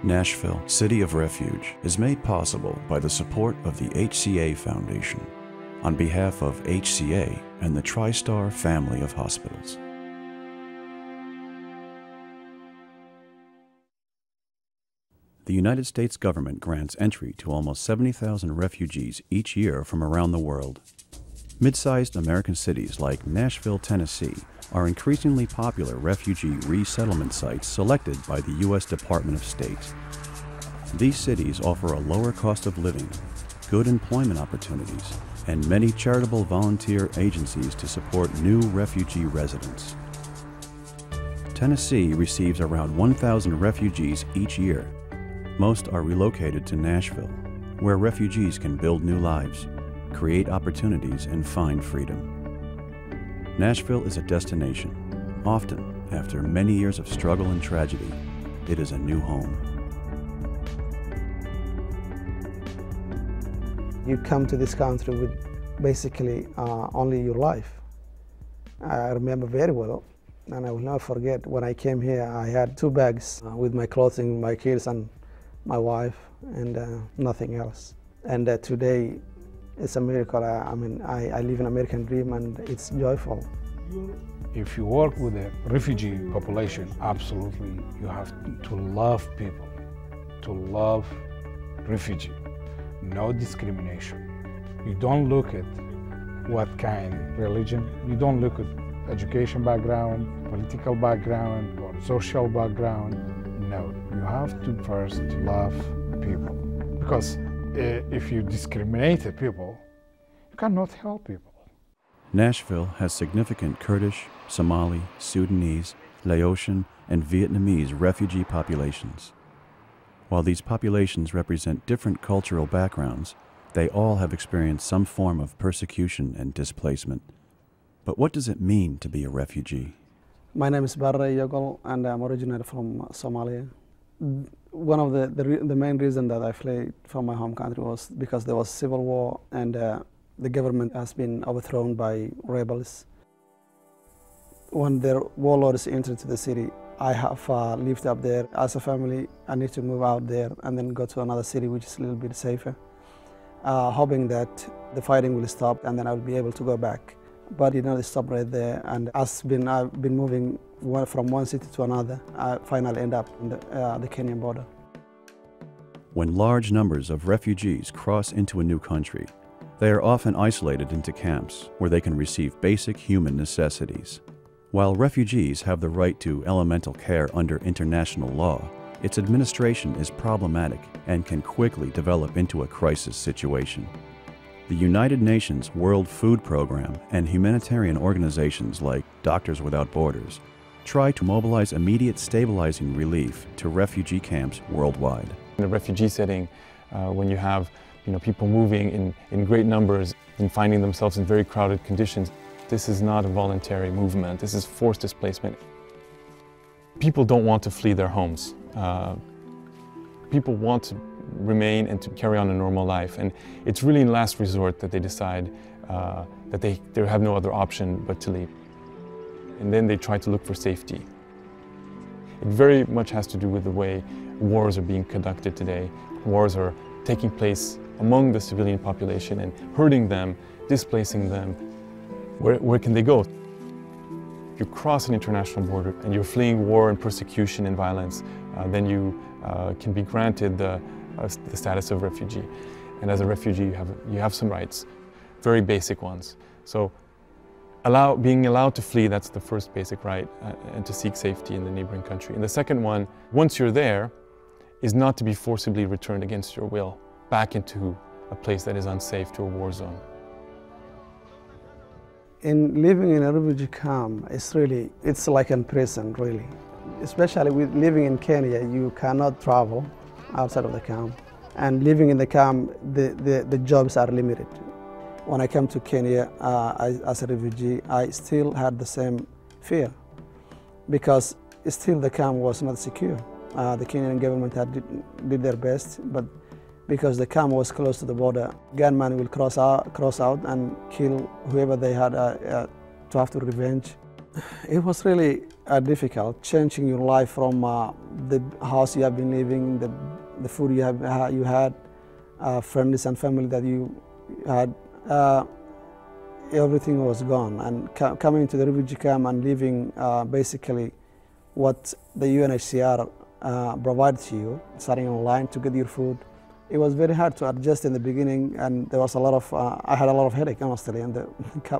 Nashville, City of Refuge, is made possible by the support of the HCA Foundation on behalf of HCA and the TriStar family of hospitals. The United States government grants entry to almost 70,000 refugees each year from around the world. Mid-sized American cities like Nashville, Tennessee, are increasingly popular refugee resettlement sites selected by the U.S. Department of State. These cities offer a lower cost of living, good employment opportunities, and many charitable volunteer agencies to support new refugee residents. Tennessee receives around 1,000 refugees each year. Most are relocated to Nashville, where refugees can build new lives, create opportunities, and find freedom. Nashville is a destination. Often, after many years of struggle and tragedy, it is a new home. You come to this country with basically only your life. I remember very well, and I will never forget, when I came here, I had 2 bags with my clothing, my kids, and my wife, and nothing else. And today, it's a miracle. I live an American dream, and it's joyful. If you work with a refugee population, absolutely, you have to love people, to love refugee. No discrimination. You don't look at what kind of religion, you don't look at education background, political background, or social background. No, you have to first love people. Because if you discriminate people, you cannot help people. Nashville has significant Kurdish, Somali, Sudanese, Laotian, and Vietnamese refugee populations. While these populations represent different cultural backgrounds, they all have experienced some form of persecution and displacement. But what does it mean to be a refugee? My name is Barre Yogol, and I'm originally from Somalia. One of the main reasons that I fled from my home country was because there was civil war, and the government has been overthrown by rebels. When the warlords entered into the city, I have lived up there. As a family, I need to move out there and then go to another city which is a little bit safer, hoping that the fighting will stop and then I will be able to go back. But it didn't stop right there, and I've been moving from one city to another. I finally end up on the Kenyan border. When large numbers of refugees cross into a new country, they are often isolated into camps where they can receive basic human necessities. While refugees have the right to elemental care under international law, its administration is problematic and can quickly develop into a crisis situation. The United Nations World Food Program and humanitarian organizations like Doctors Without Borders try to mobilize immediate stabilizing relief to refugee camps worldwide. In a refugee setting, when you have people moving in great numbers and finding themselves in very crowded conditions, this is not a voluntary movement, this is forced displacement. People don't want to flee their homes. People want to remain and to carry on a normal life, and it's really in last resort that they decide that they have no other option but to leave. And then they try to look for safety. It very much has to do with the way wars are being conducted today. Wars are taking place among the civilian population and hurting them, displacing them. Where can they go? If you cross an international border and you're fleeing war and persecution and violence, then you can be granted the status of refugee. And as a refugee, you have some rights, very basic ones. So being allowed to flee, that's the first basic right, and to seek safety in the neighboring country. And the second one, once you're there, is not to be forcibly returned against your will back into a place that is unsafe, to a war zone. In living in a refugee camp, it's like in prison, really. Especially with living in Kenya, you cannot travel outside of the camp. And living in the camp, the jobs are limited. When I came to Kenya as a refugee, I still had the same fear because still the camp was not secure. The Kenyan government did their best, but because the camp was close to the border, gunmen will cross out and kill whoever they had to have to revenge. It was really difficult, changing your life from the house you have been living, the food you had, friends and family that you had. Everything was gone, and coming to the refugee camp and living basically what the UNHCR provides to you, starting online to get your food. It was very hard to adjust in the beginning, and there was a lot of, I had a lot of headache, honestly, in the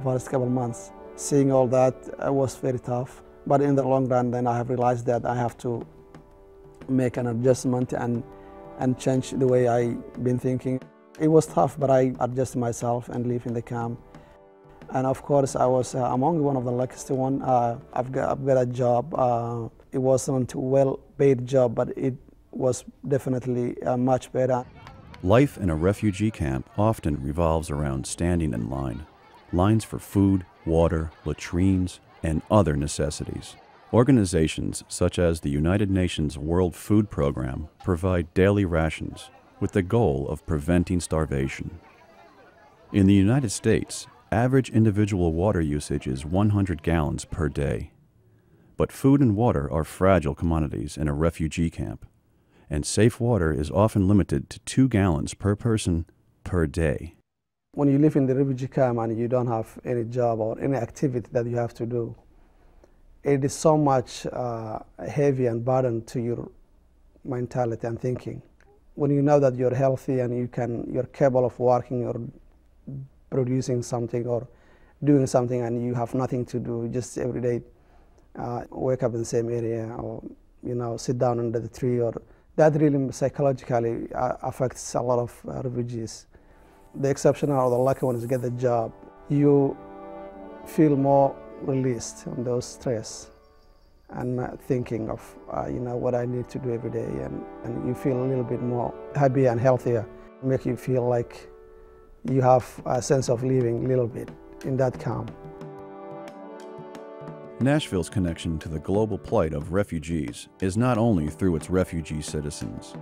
first couple of months. Seeing all that was very tough, but in the long run, then I have realized that I have to make an adjustment and change the way I've been thinking. It was tough, but I adjusted myself and live in the camp. And of course, I was among one of the luckiest one. I've got a job. It wasn't a well-paid job, but it was definitely much better. Life in a refugee camp often revolves around standing in line. Lines for food, water, latrines, and other necessities. Organizations such as the United Nations World Food Program provide daily rations with the goal of preventing starvation. In the United States, average individual water usage is 100 gallons per day. But food and water are fragile commodities in a refugee camp, and safe water is often limited to 2 gallons per person per day. When you live in the refugee camp and you don't have any job or any activity that you have to do, it is so much heavy and burden to your mentality and thinking. When you know that you're healthy and you're capable of working or producing something or doing something, and you have nothing to do, just every day wake up in the same area, or sit down under the tree, or that really psychologically affects a lot of refugees. The exceptional or the lucky ones get the job. You feel more released on those stress and thinking of what I need to do every day, and you feel a little bit more happy and healthier. Make you feel like you have a sense of living a little bit in that camp. Nashville's connection to the global plight of refugees is not only through its refugee citizens.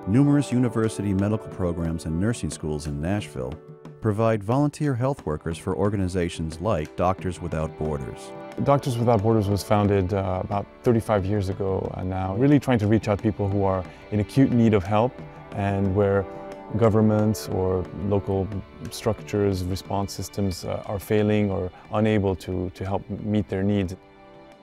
Numerous university medical programs and nursing schools in Nashville provide volunteer health workers for organizations like Doctors Without Borders. Doctors Without Borders was founded about 35 years ago now, really trying to reach out people who are in acute need of help and where governments or local structures, response systems are failing or unable to help meet their needs.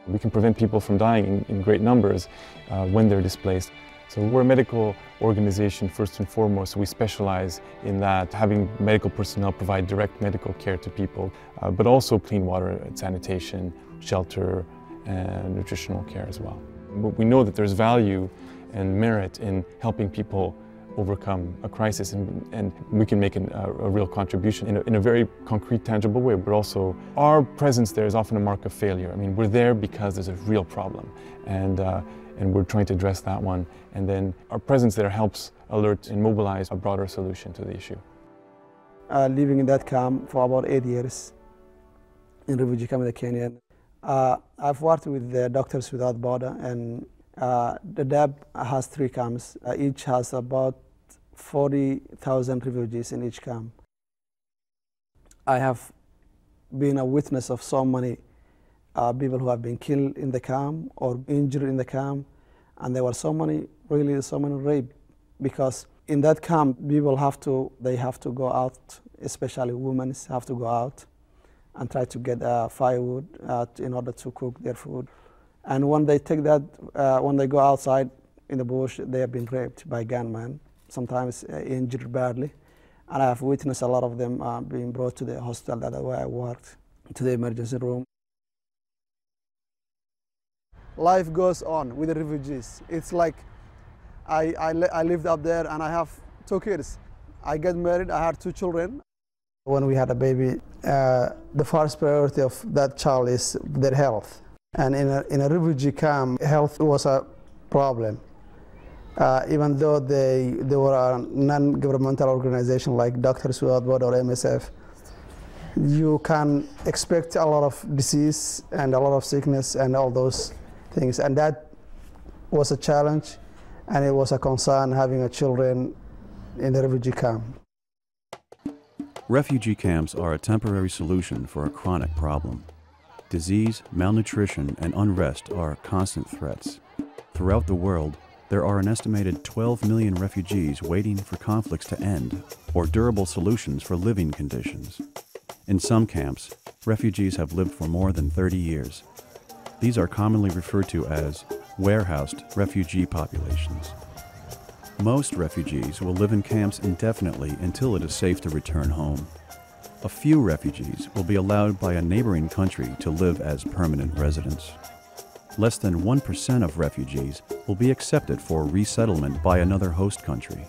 We can prevent people from dying in great numbers when they're displaced. So we're a medical organization first and foremost, so we specialize in that, having medical personnel provide direct medical care to people, but also clean water, sanitation, shelter, and nutritional care as well. But we know that there's value and merit in helping people overcome a crisis, and we can make a real contribution in a very concrete, tangible way, but also our presence there is often a mark of failure. I mean, we're there because there's a real problem, and we're trying to address that one, and then our presence there helps alert and mobilize a broader solution to the issue. Living in that camp for about 8 years in refugee camp in Kenya. I've worked with the Doctors Without Borders, and the DAB has 3 camps. Each has about 40,000 refugees in each camp. I have been a witness of so many people who have been killed in the camp or injured in the camp, and there were so many rape, because in that camp people have to go out, especially women have to go out and try to get firewood in order to cook their food. And when they take that, when they go outside in the bush, they have been raped by gunmen, sometimes injured badly. And I have witnessed a lot of them being brought to the hospital that where I worked, to the emergency room. Life goes on with the refugees. It's like I lived up there and I have 2 kids. I got married, I had 2 children. When we had a baby, the first priority of that child is their health. And in a refugee camp, health was a problem. Even though they were a non-governmental organization like Doctors Without Borders or MSF, you can expect a lot of disease and a lot of sickness and all those things. And that was a challenge, and it was a concern having children in the refugee camp. Refugee camps are a temporary solution for a chronic problem. Disease, malnutrition, and unrest are constant threats. Throughout the world, there are an estimated 12 million refugees waiting for conflicts to end or durable solutions for living conditions. In some camps, refugees have lived for more than 30 years. These are commonly referred to as warehoused refugee populations. Most refugees will live in camps indefinitely until it is safe to return home. A few refugees will be allowed by a neighboring country to live as permanent residents. Less than 1% of refugees will be accepted for resettlement by another host country.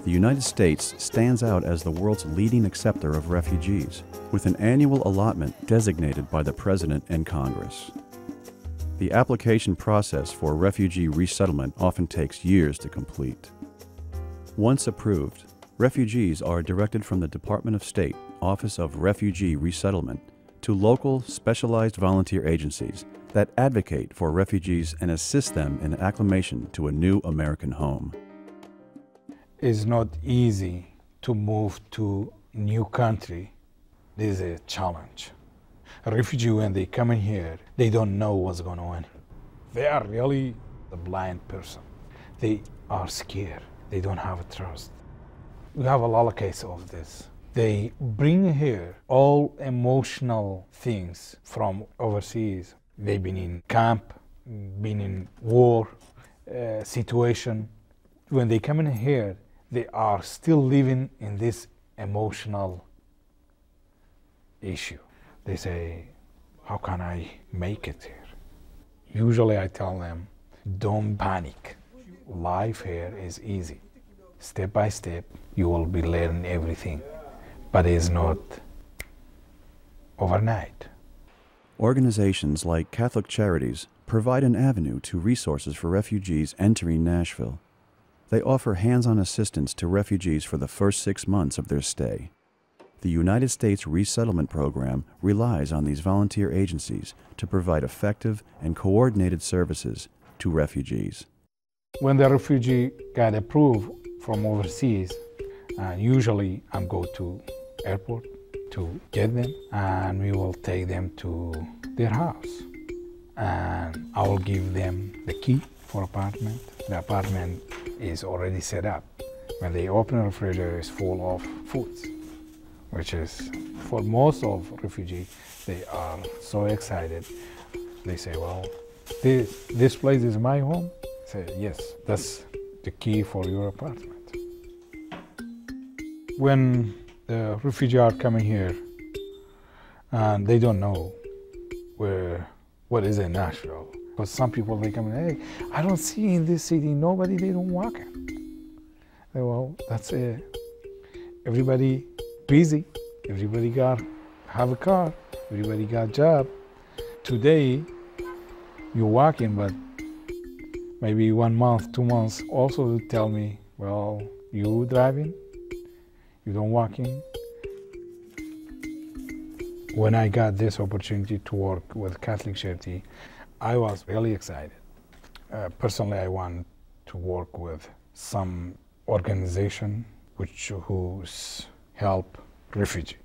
The United States stands out as the world's leading acceptor of refugees, with an annual allotment designated by the President and Congress. The application process for refugee resettlement often takes years to complete. Once approved, refugees are directed from the Department of State, Office of Refugee Resettlement, to local specialized volunteer agencies that advocate for refugees and assist them in acclimation to a new American home. It's not easy to move to new country. This is a challenge. A refugee, when they come in here, they don't know what's going on. They are really the blind person. They are scared. They don't have trust. We have a lot of cases of this. They bring here all emotional things from overseas. They've been in camp, been in war situation. When they come in here, they are still living in this emotional issue. They say, how can I make it here? Usually I tell them, don't panic. Life here is easy. Step by step, you will be learning everything, but it's not overnight. Organizations like Catholic Charities provide an avenue to resources for refugees entering Nashville. They offer hands-on assistance to refugees for the first 6 months of their stay. The United States Resettlement Program relies on these volunteer agencies to provide effective and coordinated services to refugees. When the refugee got approved from overseas, usually I go to airport to get them, and we will take them to their house. And I will give them the key for apartment. The apartment is already set up. When they open the refrigerator, it's full of foods, which is, for most of refugees, they are so excited. They say, well, this place is my home. I say, yes, that's the key for your apartment. When the refugees are coming here and they don't know what is in Nashville, because some people, they come in, hey, I don't see in this city nobody, they don't walk in. Well, that's it. Everybody busy. Everybody have a car. Everybody got a job. Today, you walk in, but maybe 1 month, 2 months, also tell me, well, you driving? You don't walk in? When I got this opportunity to work with Catholic Charity, I was really excited. Personally, I want to work with some organization who's help refugees.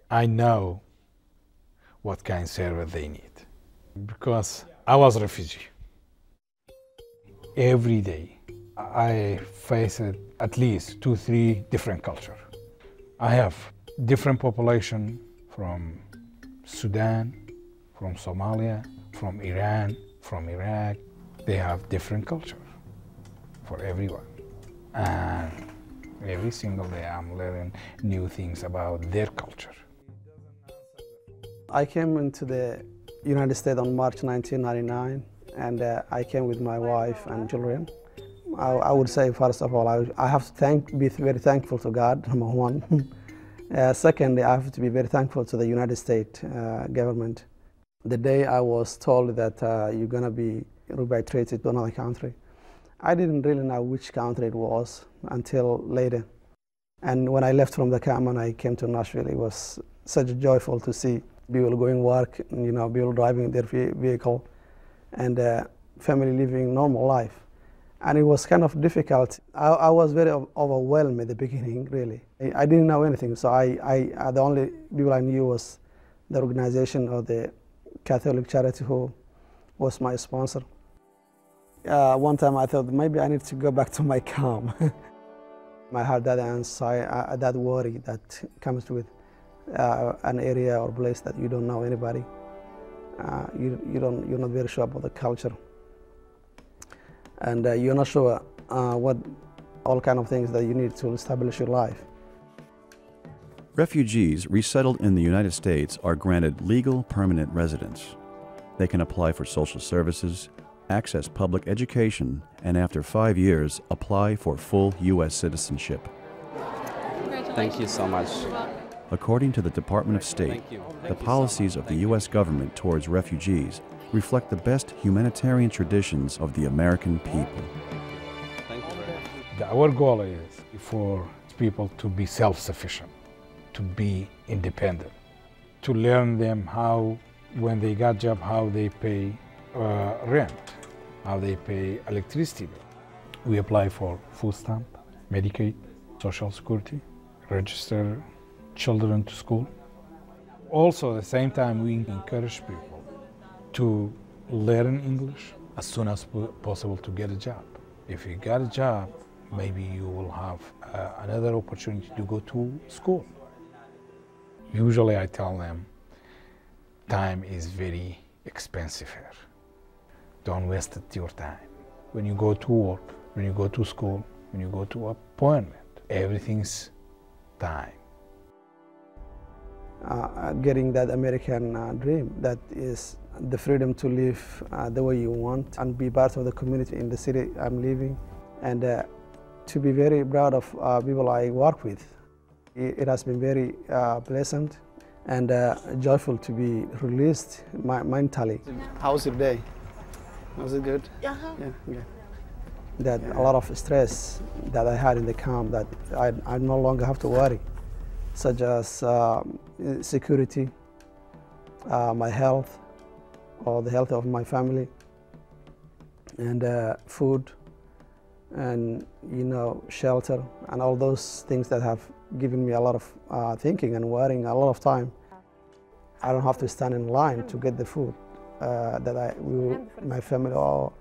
I know what kind of service they need because I was a refugee. Every day I faced at least 2-3 different cultures. I have different population from Sudan, from Somalia, from Iran, from Iraq. They have different culture for everyone. And every single day I'm learning new things about their culture. I came into the United States on March 1999, and I came with my wife and children. I would say, first of all, I have to be very thankful to God, number one. Secondly, I have to be very thankful to the United States government. The day I was told that you're going to be repatriated to another country, I didn't really know which country it was until later. And when I left from the camp and I came to Nashville, it was such joyful to see people going work, people driving their vehicle, and family living normal life. And it was kind of difficult. I was very overwhelmed at the beginning, really. I didn't know anything, so the only people I knew was the organization or the Catholic charity who was my sponsor. One time I thought maybe I need to go back to my camp. I had that anxiety, that worry that comes with an area or place that you don't know anybody. You're not very sure about the culture, and you're not sure what all kind of things that you need to establish your life. Refugees resettled in the United States are granted legal permanent residence. They can apply for social services, access public education, and after 5 years, apply for full U.S. citizenship. Thank you so much. According to the Department of State, the policies of the U.S. government towards refugees reflect the best humanitarian traditions of the American people. Our goal is for people to be self-sufficient, to be independent, to learn them how, when they got job, how they pay rent, how they pay electricity bill. We apply for food stamp, Medicaid, Social Security, register children to school. Also, at the same time, we encourage people to learn English as soon as possible to get a job. If you got a job, maybe you will have another opportunity to go to school. Usually I tell them, time is very expensive here. Don't waste your time. When you go to work, when you go to school, when you go to appointment, everything's time. Getting that American dream, that is the freedom to live the way you want and be part of the community in the city I'm living, and to be very proud of people I work with. It has been very pleasant and joyful to be released mentally. How's your day? Was it good? Yeah, good. That a lot of stress that I had in the camp that I no longer have to worry, such as security, my health, or the health of my family, and food, and shelter, and all those things that have given me a lot of thinking and worrying a lot of time. I don't have to stand in line to get the food that my family or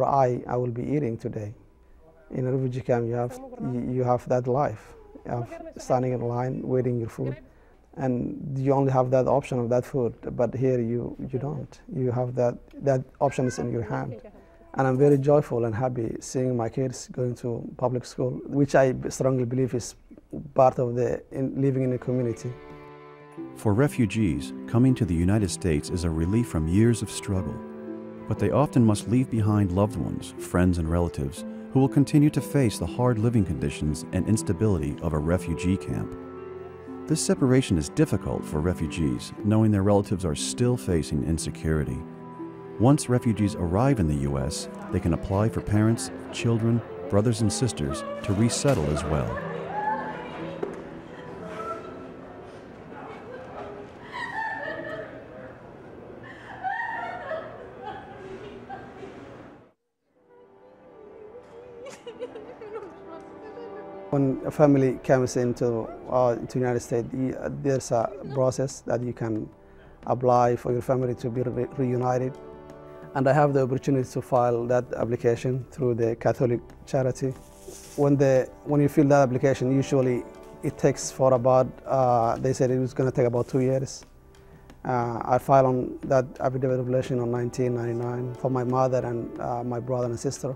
I will be eating today. In a refugee camp, you have that life. You have standing in line, waiting your food, and you only have that option of that food. But here you don't. You have that option is in your hand. And I'm very joyful and happy seeing my kids going to public school, which I strongly believe is part of living in a community. For refugees, coming to the United States is a relief from years of struggle. But they often must leave behind loved ones, friends, and relatives who will continue to face the hard living conditions and instability of a refugee camp. This separation is difficult for refugees, knowing their relatives are still facing insecurity. Once refugees arrive in the U.S., they can apply for parents, children, brothers, and sisters to resettle as well. When a family comes into the United States, there's a process that you can apply for your family to be reunited. And I have the opportunity to file that application through the Catholic charity. When you fill that application, usually it takes for about, they said it was going to take about 2 years. I filed on that affidavit of relation on 1999 for my mother and my brother and sister.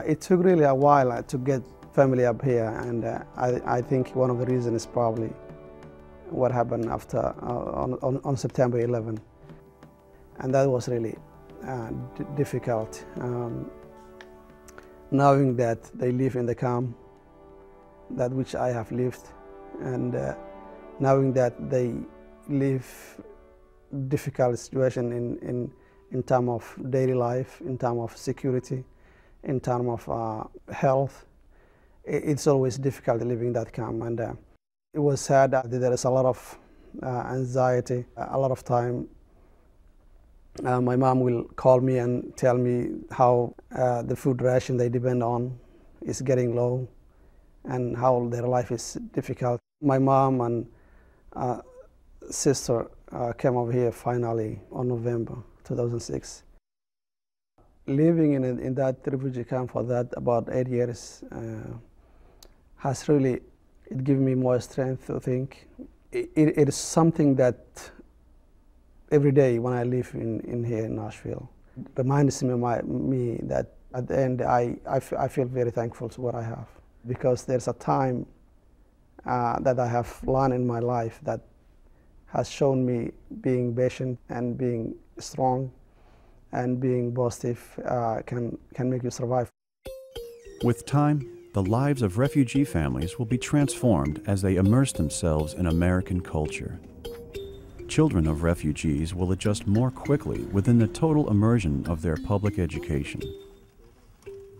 It took really a while to get family up here, and I think one of the reasons is probably what happened after on September 11, and that was really difficult. Knowing that they live in the camp, that which I have lived, and knowing that they live difficult situation in terms of daily life, in terms of security, in terms of health. It's always difficult living that camp, and it was sad that there is a lot of anxiety, a lot of time. My mom will call me and tell me how the food ration they depend on is getting low and how their life is difficult. My mom and sister came over here finally on November 2006. Living in that refugee camp for that about 8 years has really, it given me more strength to think. It is something that every day when I live in here in Nashville reminds me that at the end I feel very thankful to what I have, because there's a time that I have learned in my life that has shown me being patient and being strong and being positive can make you survive. With time, the lives of refugee families will be transformed as they immerse themselves in American culture. Children of refugees will adjust more quickly within the total immersion of their public education.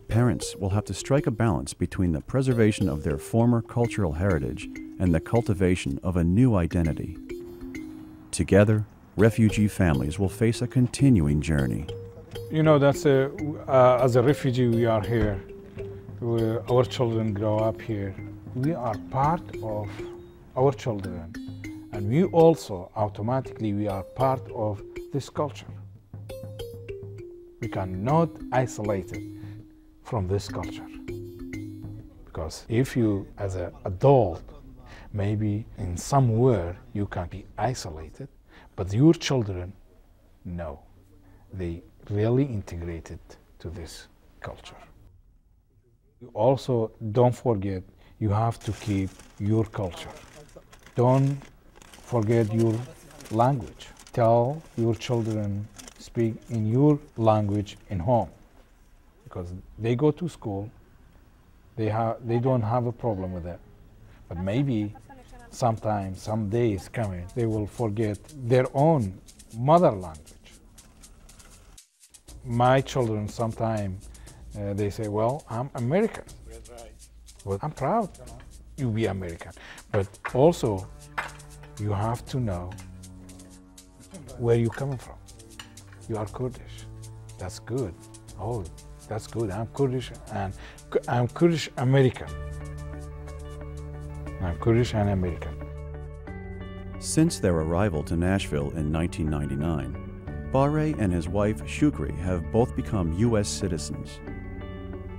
Parents will have to strike a balance between the preservation of their former cultural heritage and the cultivation of a new identity. Together, refugee families will face a continuing journey. You know, that's as a refugee, we are here. Our children grow up here. We are part of our children, and we also automatically we are part of this culture. We cannot isolate it from this culture, because if you, as an adult, maybe in somewhere you can be isolated, but your children, no, they really integrated to this culture. You also don't forget, you have to keep your culture. Don't forget your language. Tell your children speak in your language in home, because they go to school, they don't have a problem with that. But maybe sometimes, some days coming, they will forget their own mother language. My children sometimes they say, well, I'm American. Well, I'm proud you be American. But also, you have to know where you're coming from. You are Kurdish. That's good. Oh, that's good. I'm Kurdish, and I'm Kurdish American. I'm Kurdish and American. Since their arrival to Nashville in 1999, Bahre and his wife Shukri have both become U.S. citizens.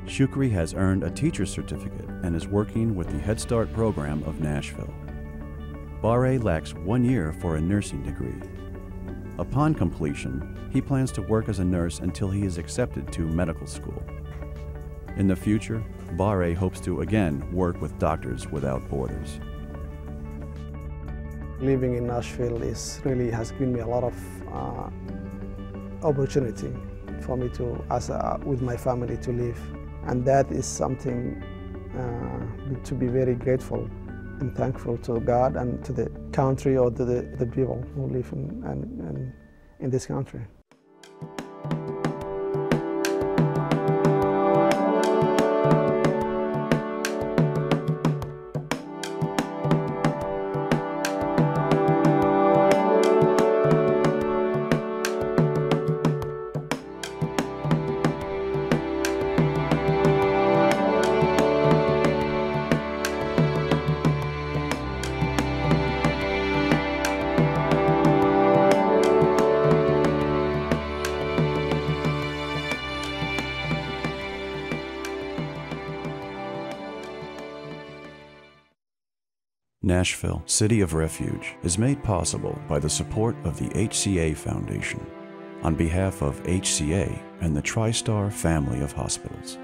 Shukri has earned a teacher's certificate and is working with the Head Start program of Nashville. Bahre lacks 1 year for a nursing degree. Upon completion, he plans to work as a nurse until he is accepted to medical school. In the future, Bahre hopes to again work with Doctors Without Borders. Living in Nashville has given me a lot of opportunity for me to, with my family, to live. And that is something to be very grateful and thankful to God and to the country or to the people who live in this country. Nashville, City of Refuge, is made possible by the support of the HCA Foundation on behalf of HCA and the TriStar family of hospitals.